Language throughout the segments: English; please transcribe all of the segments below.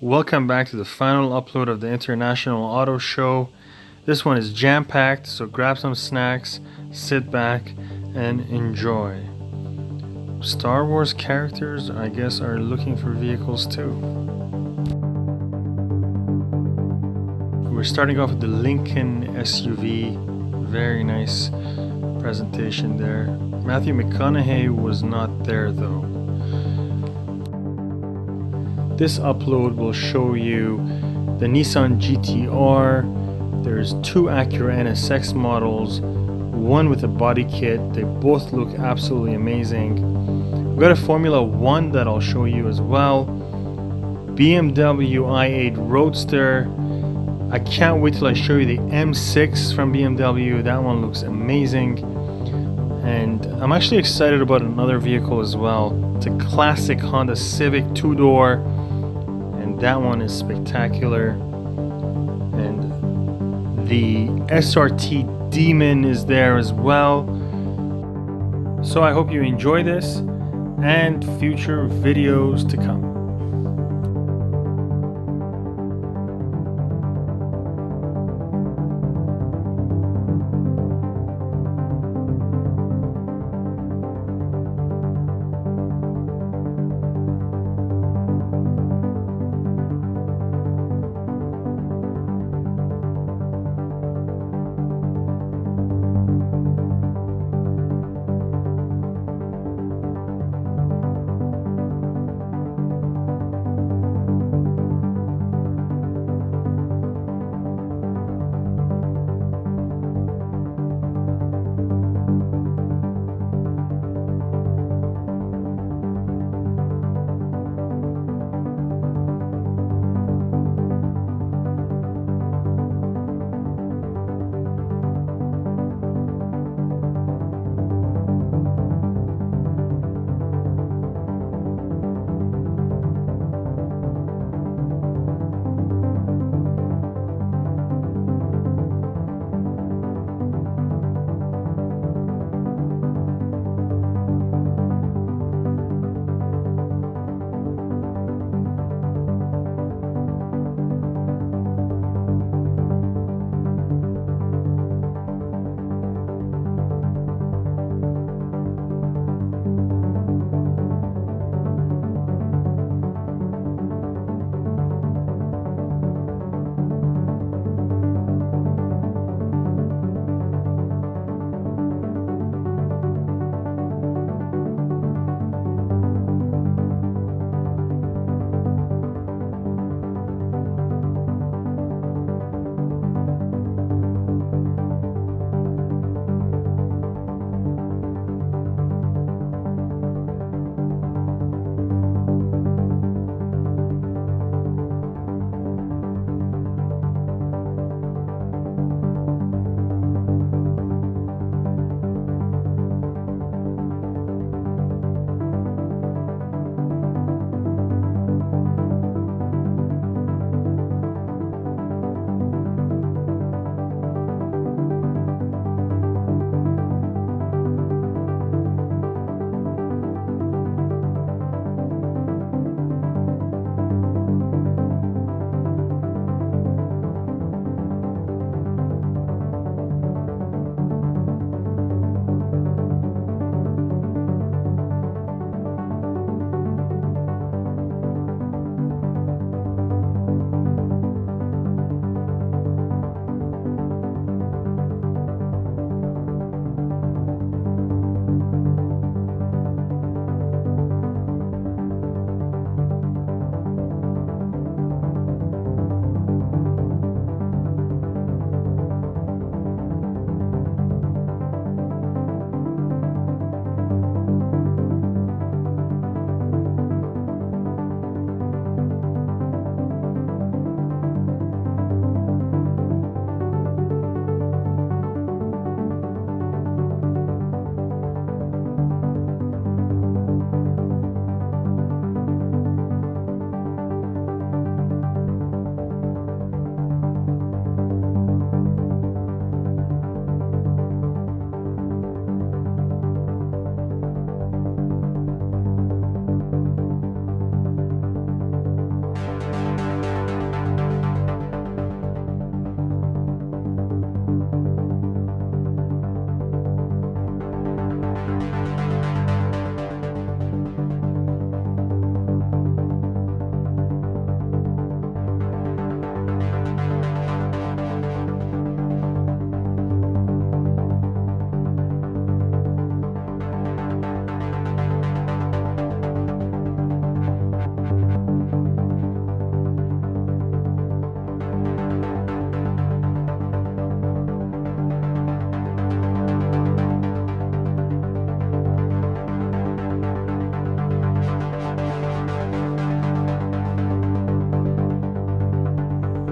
Welcome back to the final upload of the International Auto Show. This one is jam-packed, so grab some snacks, sit back, and enjoy. Star Wars characters, I guess, are looking for vehicles too. We're starting off with the Lincoln SUV. Very nice presentation there. Matthew McConaughey was not there though. This upload will show you the Nissan GT-R. There's two Acura NSX models, one with a body kit. They both look absolutely amazing. We've got a Formula 1 that I'll show you as well. BMW i8 Roadster. I can't wait till I show you the M6 from BMW. That one looks amazing. And I'm actually excited about another vehicle as well. It's a classic Honda Civic two-door, and that one is spectacular. And the SRT Demon is there as well. So I hope you enjoy this and future videos to come.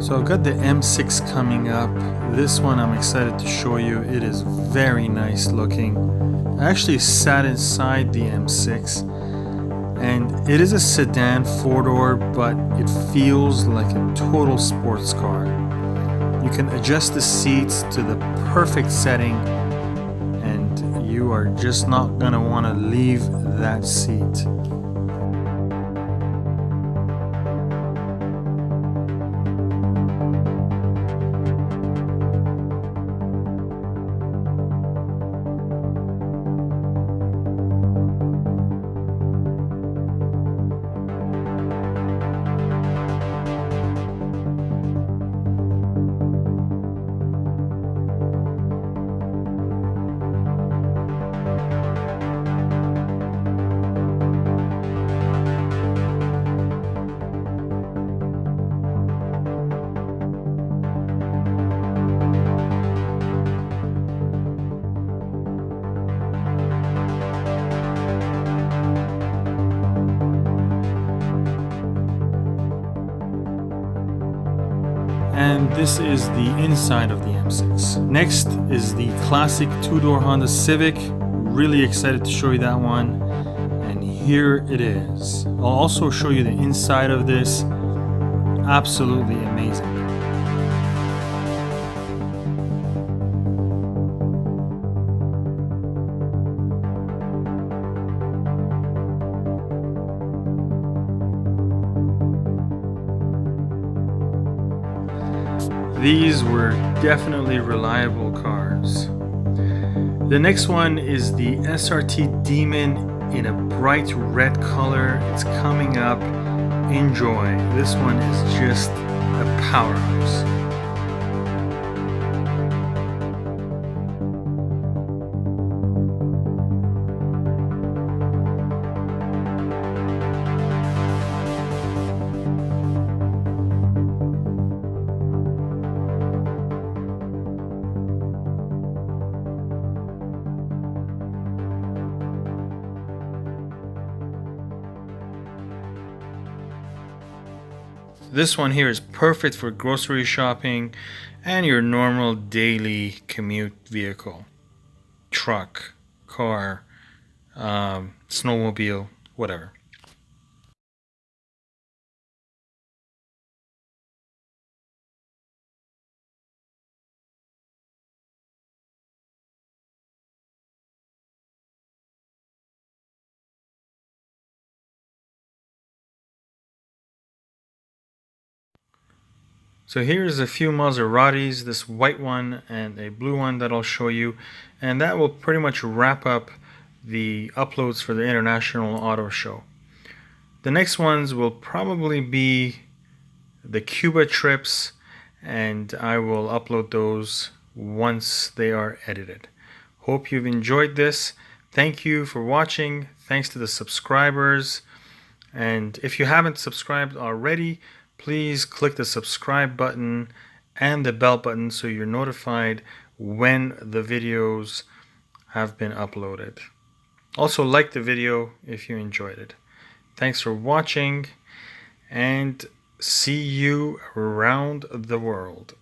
So I've got the M6 coming up. This one I'm excited to show you. It is very nice looking. I actually sat inside the M6, and it is a sedan 4-door, but it feels like a total sports car. You can adjust the seats to the perfect setting, and you are just not gonna want to leave that seat. And this is the inside of the M6. Next is the classic 2-door Honda Civic. Really excited to show you that one. And here it is. I'll also show you the inside of this. Absolutely amazing. These were definitely reliable cars. The next one is the SRT Demon in a bright red color. It's coming up. Enjoy. This one is just a powerhouse. This one here is perfect for grocery shopping and your normal daily commute vehicle. Truck, car, snowmobile, whatever. So here's a few Maseratis, this white one and a blue one that I'll show you, and that will pretty much wrap up the uploads for the International Auto Show. The next ones will probably be the Cuba trips, and I will upload those once they are edited. Hope you've enjoyed this. Thank you for watching. Thanks to the subscribers. And if you haven't subscribed already, please click the subscribe button and the bell button so you're notified when the videos have been uploaded. Also, like the video if you enjoyed it. Thanks for watching, and see you around the world.